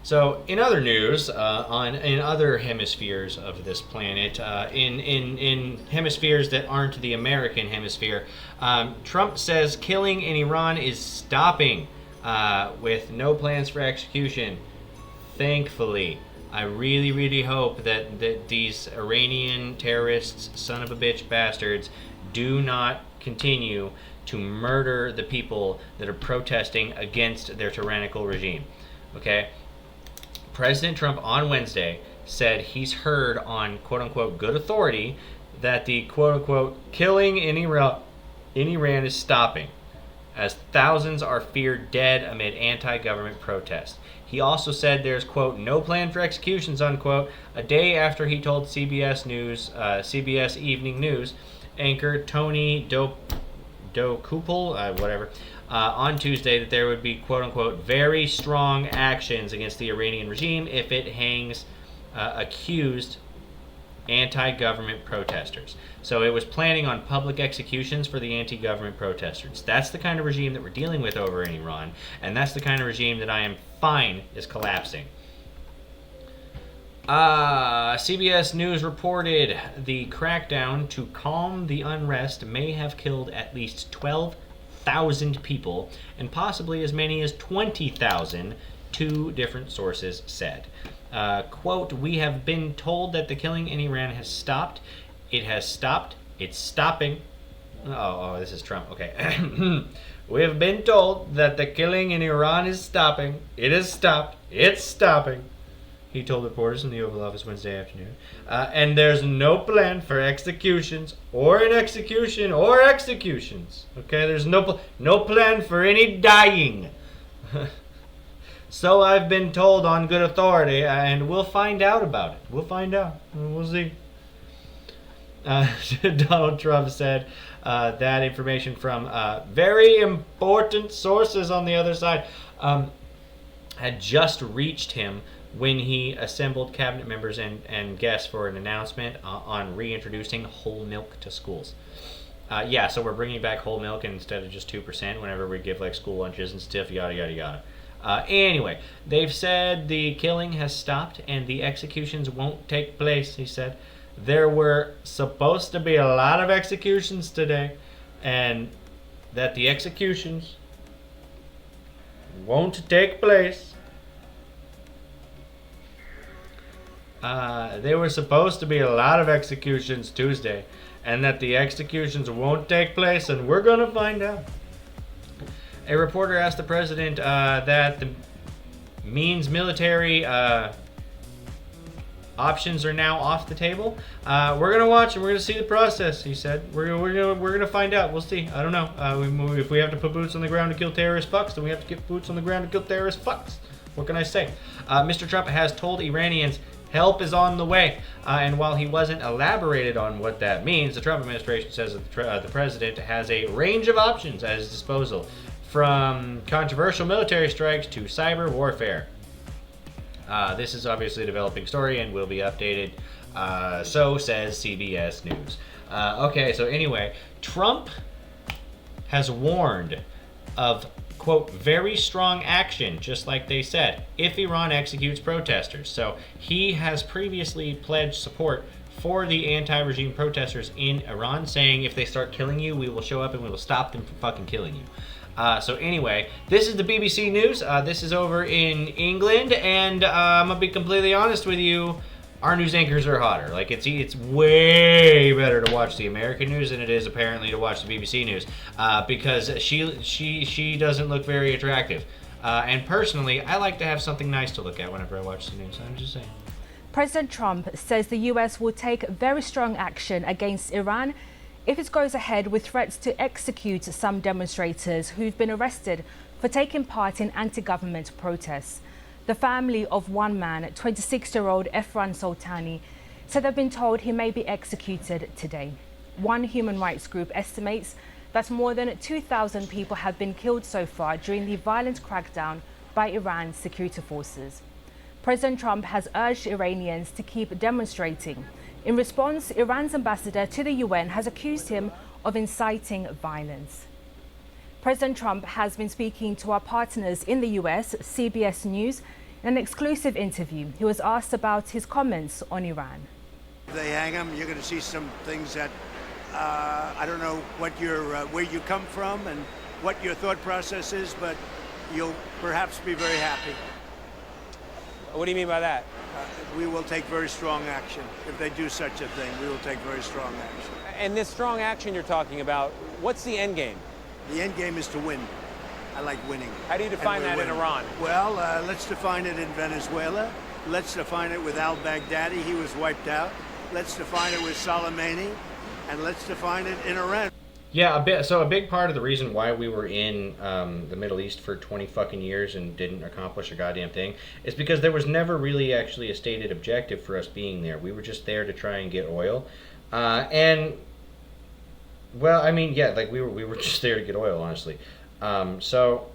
So, in other news, in other hemispheres of this planet, in hemispheres that aren't the American hemisphere, Trump says killing in Iran is stopping, with no plans for execution. Thankfully, I really, really hope that these Iranian terrorists, son of a bitch bastards, do not continue to murder the people that are protesting against their tyrannical regime. Okay? President Trump on Wednesday said he's heard on quote unquote good authority that the quote unquote killing in Iran is stopping, as thousands are feared dead amid anti-government protests. He also said there's quote no plan for executions unquote a day after he told CBS Evening News anchor Tony Dokoupil, whatever, on Tuesday that there would be quote-unquote very strong actions against the Iranian regime if it hangs accused anti-government protesters. So it was planning on public executions for the anti-government protesters. That's the kind of regime that we're dealing with over in Iran, and that's the kind of regime that I am fine is collapsing. CBS News reported the crackdown to calm the unrest may have killed at least 12,000 people and possibly as many as 20,000, two different sources said. Quote, we have been told that the killing in Iran has stopped. It has stopped. It's stopping. Oh, this is Trump. Okay. We have been told that the killing in Iran is stopping. It has stopped. It's stopping, he told reporters in the Oval Office Wednesday afternoon. And there's no plan for executions or an execution or executions. Okay, there's no plan for any dying. So I've been told on good authority, and we'll find out about it. We'll find out. We'll see. Donald Trump said that information from very important sources on the other side had just reached him when he assembled cabinet members and guests for an announcement on reintroducing whole milk to schools. So we're bringing back whole milk instead of just 2% whenever we give like school lunches and stuff, yada, yada, yada. Anyway, they've said the killing has stopped and the executions won't take place, he said. There were supposed to be a lot of executions today, and that the executions won't take place. There were supposed to be a lot of executions Tuesday, and that the executions won't take place, and we're going to find out. A reporter asked the president that the means military options are now off the table. We're gonna watch and we're gonna see the process, he said. We're gonna find out. We'll see. I don't know. If we have to put boots on the ground to kill terrorist fucks, then we have to get boots on the ground to kill terrorist fucks. What can I say? Mr. Trump has told Iranians help is on the way. And while he wasn't elaborated on what that means, the Trump administration says that the president has a range of options at his disposal, from controversial military strikes to cyber warfare. This is obviously a developing story and will be updated. So says CBS News. Okay, so anyway, Trump has warned of, quote, very strong action, just like they said, if Iran executes protesters. So he has previously pledged support for the anti-regime protesters in Iran, saying if they start killing you, we will show up and we will stop them from fucking killing you. So anyway, this is the BBC News. This is over in England, and I'm gonna be completely honest with you. Our news anchors are hotter. Like it's way better to watch the American news than it is apparently to watch the BBC News, because she doesn't look very attractive. And personally, I like to have something nice to look at whenever I watch the news. I'm just saying. President Trump says the US will take very strong action against Iran if it goes ahead with threats to execute some demonstrators who've been arrested for taking part in anti-government protests. The family of one man, 26-year-old Efran Soltani, said they've been told he may be executed today. One human rights group estimates that more than 2,000 people have been killed so far during the violent crackdown by Iran's security forces. President Trump has urged Iranians to keep demonstrating. In response, Iran's ambassador to the UN has accused him of inciting violence. President Trump has been speaking to our partners in the US, CBS News. In an exclusive interview, he was asked about his comments on Iran. If they hang him, you're going to see some things that I don't know what where you come from and what your thought process is, but you'll perhaps be very happy. What do you mean by that? We will take very strong action. If they do such a thing, we will take very strong action. And this strong action you're talking about, what's the end game? The end game is to win. I like winning. How do you define that in Iran? Well, let's define it in Venezuela. Let's define it with al-Baghdadi. He was wiped out. Let's define it with Soleimani. And let's define it in Iran. Yeah, so a big part of the reason why we were in the Middle East for 20 fucking years and didn't accomplish a goddamn thing is because there was never really actually a stated objective for us being there. We were just there to try and get oil. And, well, I mean, yeah, like we were just there to get oil, honestly. So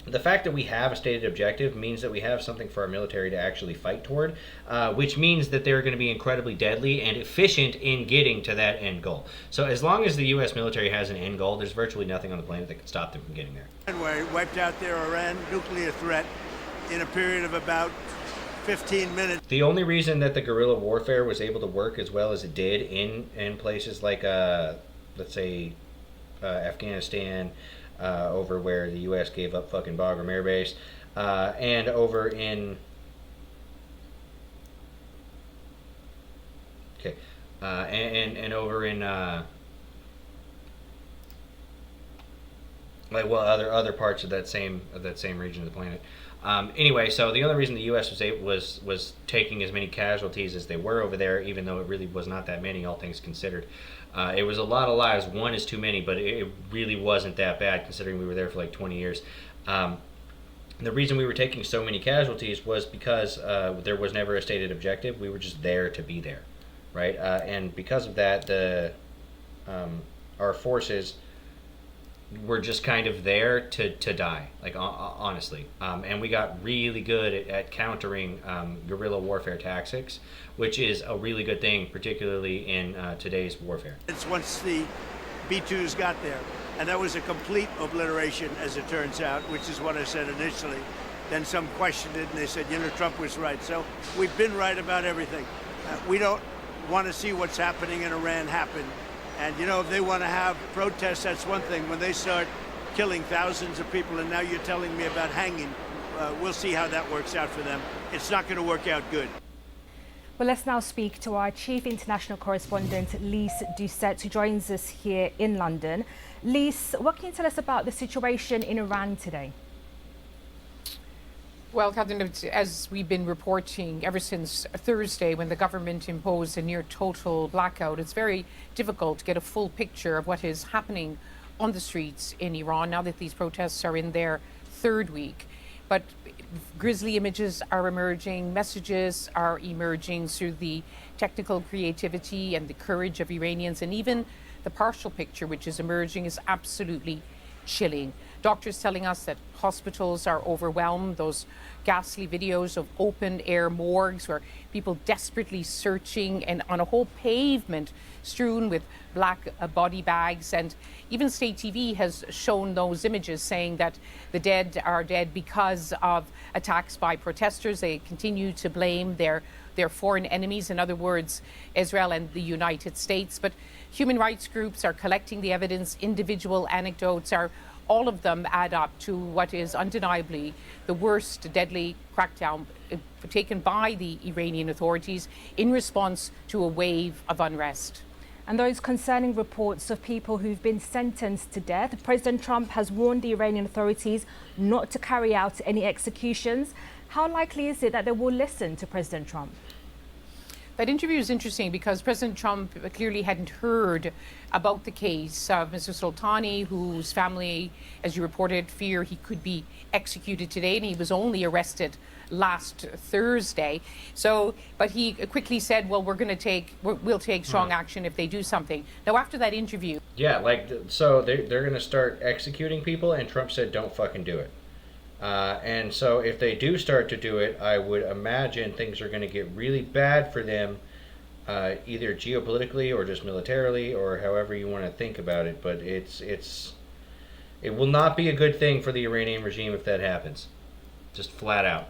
the fact that we have a stated objective means that we have something for our military to actually fight toward, which means that they're going to be incredibly deadly and efficient in getting to that end goal. So as long as the U.S. military has an end goal, there's virtually nothing on the planet that can stop them from getting there. And we wiped out their Iran nuclear threat in a period of about 15 minutes. The only reason that the guerrilla warfare was able to work as well as it did in places like, let's say, Afghanistan, over where the U.S. gave up fucking Bagram Air Base, and over in and over in other parts of that same region of the planet. Anyway, so the only reason the U.S. was taking as many casualties as they were over there, even though it really was not that many, all things considered. It was a lot of lives. One is too many, but it really wasn't that bad considering we were there for like 20 years. The reason we were taking so many casualties was because there was never a stated objective. We were just there to be there, right? And because of that, our forces were just kind of there to die, like honestly. And we got really good at countering guerrilla warfare tactics, which is a really good thing, particularly in today's warfare. It's once the B-2s got there, and that was a complete obliteration, as it turns out, which is what I said initially. Then some questioned it, and they said, Trump was right. So we've been right about everything. We don't want to see what's happening in Iran happen. And, if they want to have protests, that's one thing. When they start killing thousands of people, and now you're telling me about hanging, we'll see how that works out for them. It's not going to work out good. Well, let's now speak to our chief international correspondent, Lise Doucette, who joins us here in London. Lise, what can you tell us about the situation in Iran today? Well, Catherine, as we've been reporting ever since Thursday, when the government imposed a near total blackout, it's very difficult to get a full picture of what is happening on the streets in Iran now that these protests are in their third week. But grisly images are emerging, messages are emerging through the technical creativity and the courage of Iranians, and even the partial picture which is emerging is absolutely chilling. Doctors telling us that hospitals are overwhelmed, those ghastly videos of open air morgues where people desperately searching and on a whole pavement strewn with black body bags. And even state TV has shown those images, saying that the dead are dead because of attacks by protesters. They continue to blame their foreign enemies, in other words, Israel and the United States. But human rights groups are collecting the evidence, individual anecdotes are all of them add up to what is undeniably the worst deadly crackdown taken by the Iranian authorities in response to a wave of unrest. And those concerning reports of people who've been sentenced to death, President Trump has warned the Iranian authorities not to carry out any executions. How likely is it that they will listen to President Trump? That interview is interesting because President Trump clearly hadn't heard about the case of Mr. Soltani, whose family, as you reported, fear he could be executed today, and he was only arrested last Thursday. But he quickly said, well, we'll take strong action if they do something. Now, after that interview. Yeah, so they're going to start executing people, and Trump said, don't fucking do it. And so if they do start to do it, I would imagine things are going to get really bad for them, either geopolitically or just militarily or however you want to think about it. But it will not be a good thing for the Iranian regime if that happens. Just flat out.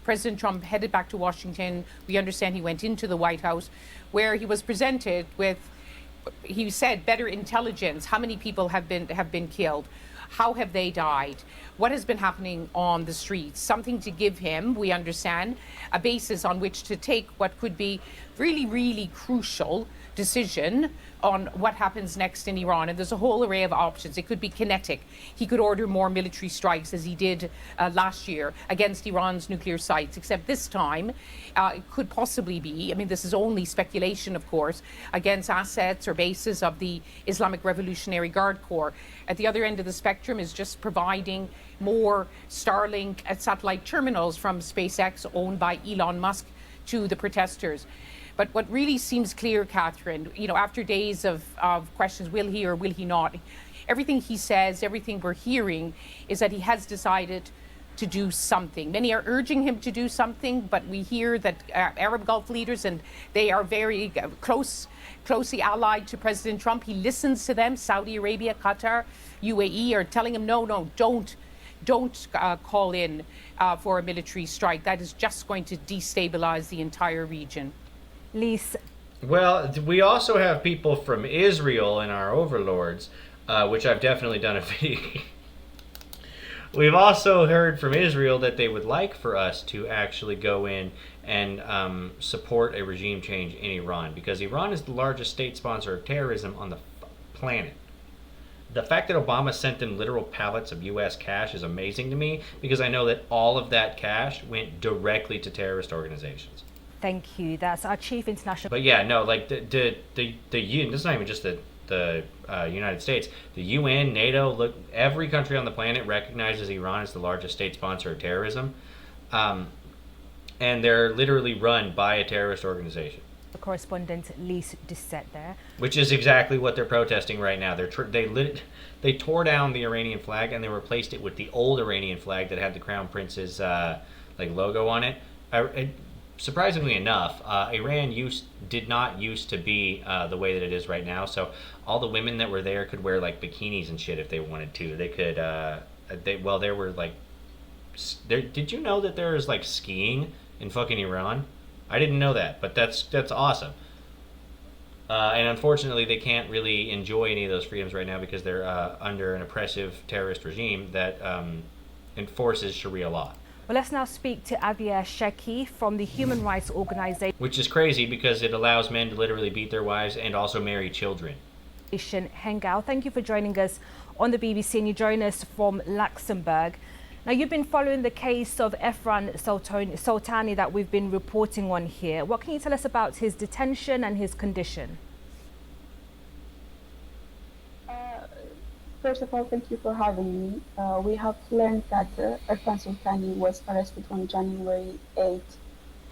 President Trump headed back to Washington. We understand he went into the White House, where he was presented with, he said, better intelligence. How many people have been killed? How have they died? What has been happening on the streets? Something to give him, we understand, a basis on which to take what could be really, really crucial decision on what happens next in Iran. And there's a whole array of options. It could be kinetic. He could order more military strikes, as he did last year, against Iran's nuclear sites, except this time it could possibly be, I mean, this is only speculation, of course, against assets or bases of the Islamic Revolutionary Guard Corps. At the other end of the spectrum is just providing more Starlink satellite terminals from SpaceX, owned by Elon Musk, to the protesters. But what really seems clear, Catherine, after days of questions, will he or will he not? Everything he says, everything we're hearing is that he has decided to do something. Many are urging him to do something, but we hear that Arab Gulf leaders, and they are very closely allied to President Trump. He listens to them. Saudi Arabia, Qatar, UAE are telling him, no, don't call in for a military strike. That is just going to destabilize the entire region. Lise. Well, we also have people from Israel in our overlords, which I've definitely done a video. We've also heard from Israel that they would like for us to actually go in and support a regime change in Iran, because Iran is the largest state sponsor of terrorism on the planet. The fact that Obama sent them literal pallets of U.S. cash is amazing to me, because I know that all of that cash went directly to terrorist organizations. Thank you. That's our chief international. But yeah, no, like the UN. This is not even just the United States. The UN, NATO, look, every country on the planet recognizes Iran as the largest state sponsor of terrorism, and they're literally run by a terrorist organization. The correspondent Lise Doucet there. Which is exactly what they're protesting right now. They tore down the Iranian flag and they replaced it with the old Iranian flag that had the Crown Prince's logo on it. Surprisingly enough, Iran did not used to be the way that it is right now. So all the women that were there could wear like bikinis and shit if they wanted to. They could. There were like. Did you know that there is like skiing in fucking Iran? I didn't know that, but that's awesome. And unfortunately, they can't really enjoy any of those freedoms right now because they're under an oppressive terrorist regime that enforces Sharia law. Well, let's now speak to Avia Sheki from the human rights organization. Which is crazy because it allows men to literally beat their wives and also marry children. Hengao, thank you for joining us on the BBC, and you join us from Luxembourg. Now, you've been following the case of Efran Soltani that we've been reporting on here. What can you tell us about his detention and his condition? First of all, thank you for having me. We have learned that Efran Soltani was arrested on January 8th,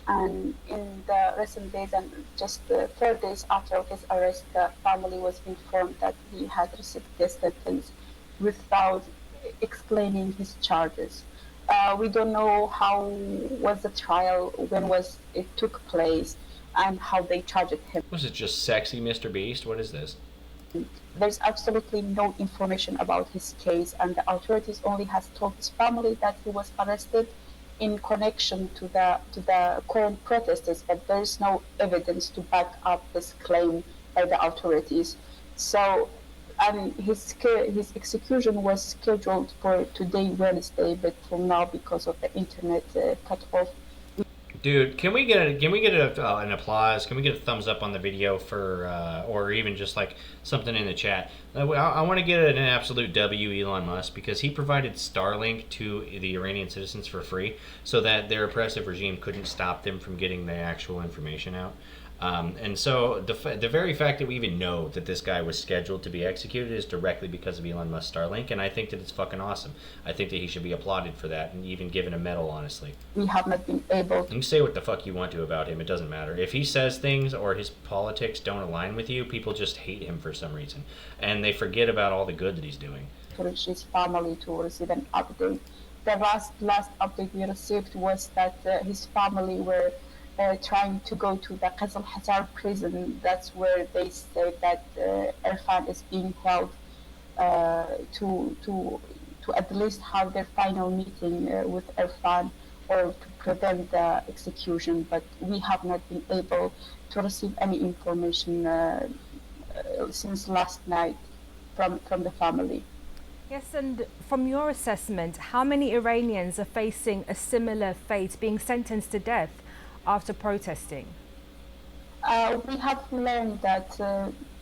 and in the recent days and just 4 days after his arrest, the family was informed that he had received this sentence without explaining his charges. We don't know how was the trial, when was it took place, and how they charged him. Was it just sexy Mr. Beast? What is this? There's absolutely no information about his case, and the authorities only has told his family that he was arrested in connection to the current protesters, but there's no evidence to back up this claim by the authorities. So, and his execution was scheduled for today, Wednesday, but till now, because of the internet cut off. Dude, can we get an applause? Can we get a thumbs up on the video for, or even just like something in the chat? I want to get an absolute W, Elon Musk, because he provided Starlink to the Iranian citizens for free, so that their oppressive regime couldn't stop them from getting the actual information out. And so the very fact that we even know that this guy was scheduled to be executed is directly because of Elon Musk's Starlink, and I think that it's fucking awesome. I think that he should be applauded for that and even given a medal, honestly. We have not been able to. You say what the fuck you want to about him, it doesn't matter. If he says things or his politics don't align with you, people just hate him for some reason. And they forget about all the good that he's doing. To reach his family to receive an update. The last update we received was that his family were trying to go to the Qasr Hazar prison. That's where they say that Irfan is being held to at least have their final meeting with Irfan or to prevent the execution, but we have not been able to receive any information since last night from the family. Yes, and from your assessment, how many Iranians are facing a similar fate, being sentenced to death after protesting? We have learned that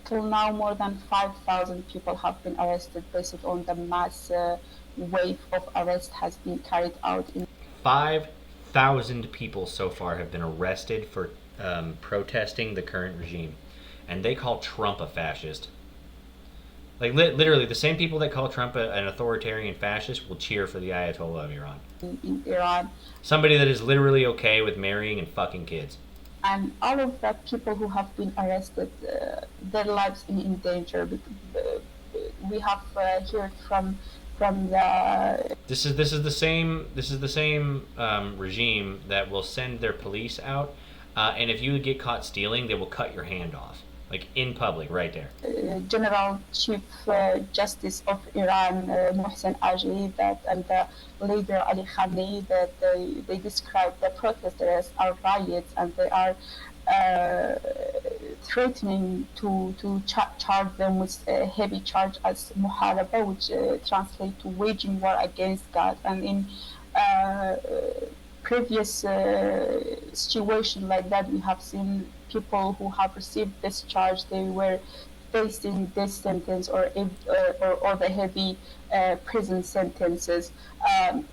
till now more than 5,000 people have been arrested based on the mass wave of arrest has been carried out in 5,000 people so far have been arrested for protesting the current regime, and they call Trump a fascist. Like literally, the same people that call Trump an authoritarian fascist will cheer for the Ayatollah of Iran. in Iran. Somebody that is literally okay with marrying and fucking kids. And all of the people who have been arrested, their lives in danger. We have heard from the. This is the same regime that will send their police out, and if you get caught stealing, they will cut your hand off, like in public, right there. General Chief Justice of Iran, Mohsen Ajli, that and the leader Ali Khamenei, that they describe the protesters as riots, and they are threatening to charge them with a heavy charge as muharaba, which translates to waging war against God. And in previous situation like that, we have seen people who have received this charge, they were facing death sentence or the heavy prison sentences.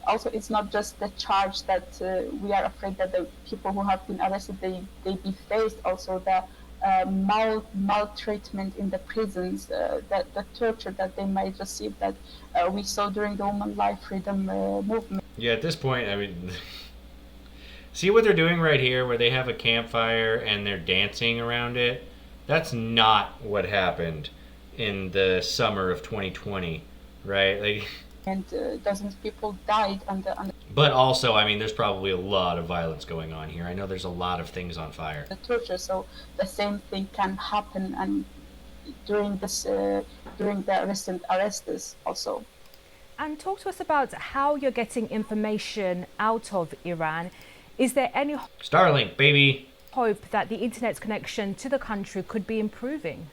Also, it's not just the charge that we are afraid that the people who have been arrested, they be faced also the maltreatment in the prisons, the torture that they might receive, that we saw during the Women Life Freedom movement. Yeah, at this point, I mean, see what they're doing right here, where they have a campfire and they're dancing around it? That's not what happened in the summer of 2020, right? Like, and dozens of people died under but also, I mean, there's probably a lot of violence going on here. I know there's a lot of things on fire. the torture, so the same thing can happen and during the recent arrests also. And talk to us about how you're getting information out of Iran. Is there any Starlink, baby. hope that the internet connection to the country could be improving?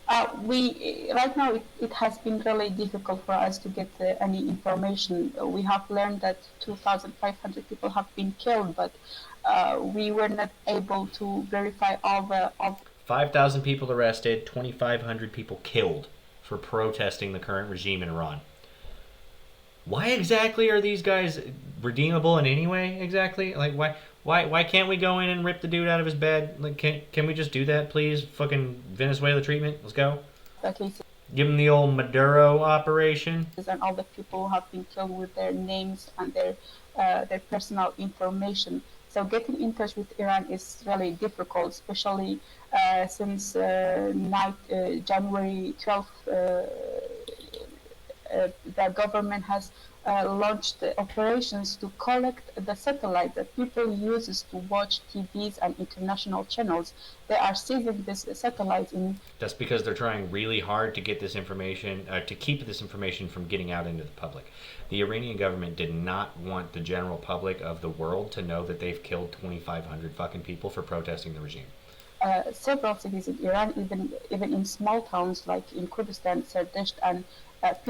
Right now it has been really difficult for us to get any information. We have learned that 2,500 people have been killed, but we were not able to verify all 5,000 people arrested, 2,500 people killed for protesting the current regime in Iran. Why exactly are these guys redeemable in any way? Exactly, like why can't we go in and rip the dude out of his bed? Like, can we just do that, please? Fucking Venezuela treatment. Let's go. the cases Give him the old Maduro operation. and all the people who have been killed with their names and their personal information. So getting in touch with Iran is really difficult, especially since January 12th. The government has launched operations to collect the satellite that people use to watch TVs and international channels. They are seizing this satellite in. That's because they're trying really hard to get this information, to keep this information from getting out into the public. The Iranian government did not want the general public of the world to know that they've killed 2,500 fucking people for protesting the regime. Several cities in Iran, even in small towns like in Kurdistan, Sardesht, and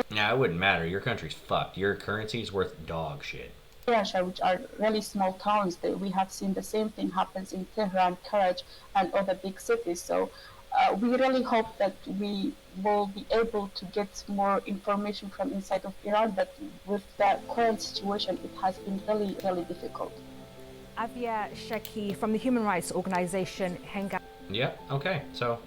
Nah, it wouldn't matter. Your country's fucked. Your currency is worth dog shit. Pirashar, which are really small towns. We have seen the same thing happens in Tehran, Karaj, and other big cities. So we really hope that we will be able to get more information from inside of Iran, but with the current situation, it has been really, really difficult. Avia Sheki from the human rights organization Henga. Yeah, okay. So,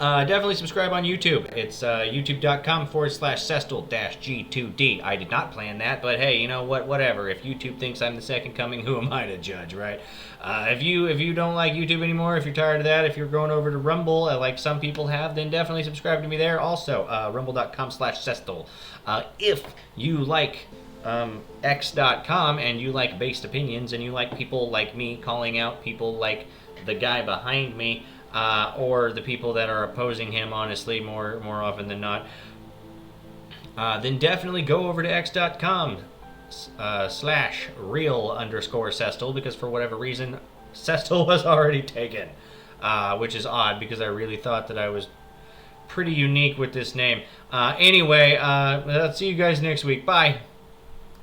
definitely subscribe on YouTube. It's youtube.com/Cestal-G2D. I did not plan that, but hey, you know what? Whatever. If YouTube thinks I'm the second coming, who am I to judge, right? If you don't like YouTube anymore, if you're tired of that, if you're going over to Rumble, like some people have, then definitely subscribe to me there. Also, rumble.com/Cestal. If you like X.com and you like based opinions and you like people like me calling out people like the guy behind me, or the people that are opposing him, honestly, more often than not, then definitely go over to X.com. slash real underscore Sestel, because for whatever reason, Sestel was already taken, which is odd because I really thought that I was pretty unique with this name. Anyway, let's see you guys next week. Bye.